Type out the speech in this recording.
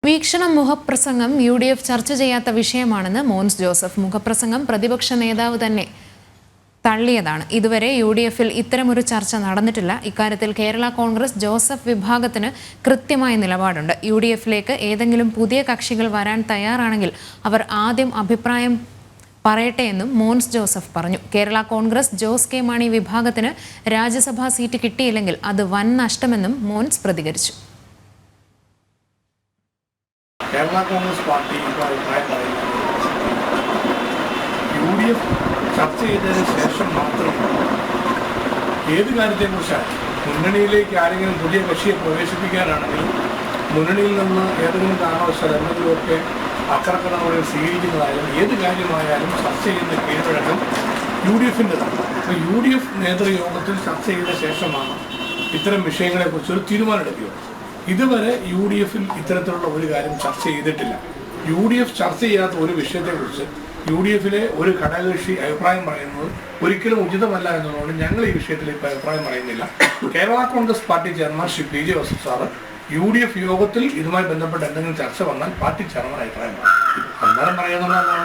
വീക്ഷണം മുഖപ്രസംഗം UDF ചർച്ച ചെയ്യാത്ത വിഷയമാണെന്ന് മോൻസ് ജോസഫ്. മുഖപ്രസംഗം പ്രതിപക്ഷ നേതാവ് തന്നെ തള്ളിയതാണ്. ഇതുവരെ UDFൽ ഇത്തരമൊരു ചർച്ച നടന്നിട്ടില്ല. ഇക്കാര്യത്തിൽ കേരള കോൺഗ്രസ് ജോസഫ് വിഭാഗത്തിന് കൃത്യമായ നിലപാടുണ്ട്. UDFലേക്ക് ഏതെങ്കിലും പുതിയ കക്ഷികൾ വരാൻ തയ്യാറാണെങ്കിൽ അവർ ആദ്യം അഭിപ്രായം പറയട്ടെ എന്നും മോൻസ് ജോസഫ് പറഞ്ഞു. കേരള കോൺഗ്രസ് ജോസ് കെ മാണി വിഭാഗത്തിന് രാജ്യസഭാ സീറ്റ് കിട്ടിയില്ലെങ്കിൽ അത് വൻ നഷ്ടമെന്നും മോൻസ് പ്രതികരിച്ചു. കേരള കോൺഗ്രസ് പാർട്ടി ഇപ്പോൾ അഭിപ്രായം പറയുന്നത് UDF ചർച്ച ചെയ്തതിന് ശേഷം മാത്രം ഏത് കാര്യത്തെക്കുറിച്ചാണ് മുന്നണിയിലേക്ക് ആരെങ്കിലും പുതിയ കക്ഷിയെ പ്രവേശിപ്പിക്കാനാണെങ്കിലും മുന്നണിയിൽ നിന്ന് ഏതെങ്കിലും കാരണവശാൽ എന്തെങ്കിലുമൊക്കെ അക്രമങ്ങൾ സ്വീകരിക്കുന്നതായാലും ഏത് കാര്യമായാലും ചർച്ച ചെയ്യുന്ന കീഴ്വഴക്കം UDFൻ്റെതാണ്. അപ്പോൾ UDF നേതൃയോഗത്തിൽ ചർച്ച ചെയ്ത ശേഷമാണ് ഇത്തരം വിഷയങ്ങളെക്കുറിച്ചൊരു തീരുമാനമെടുക്കുക. ഇതുവരെ UDFൽ ഇത്തരത്തിലുള്ള ഒരു കാര്യം ചർച്ച ചെയ്തിട്ടില്ല. UDF ചർച്ച ചെയ്യാത്ത ഒരു വിഷയത്തെക്കുറിച്ച് UDFലെ ഒരു ഘടകകക്ഷി അഭിപ്രായം പറയുന്നത് ഒരിക്കലും ഉചിതമല്ല എന്നതുകൊണ്ട് ഞങ്ങൾ ഈ വിഷയത്തിൽ ഇപ്പോൾ അഭിപ്രായം പറയുന്നില്ല. Kerala Congress party chairman Shri PJ Joseph sir UDF യോഗത്തിൽ ഇതുമായി ബന്ധപ്പെട്ട് എന്തെങ്കിലും ചർച്ച വന്നാൽ പാർട്ടി ചെയർമാൻ അഭിപ്രായം പറയും. അന്നേരം പറയുന്നതാണ്.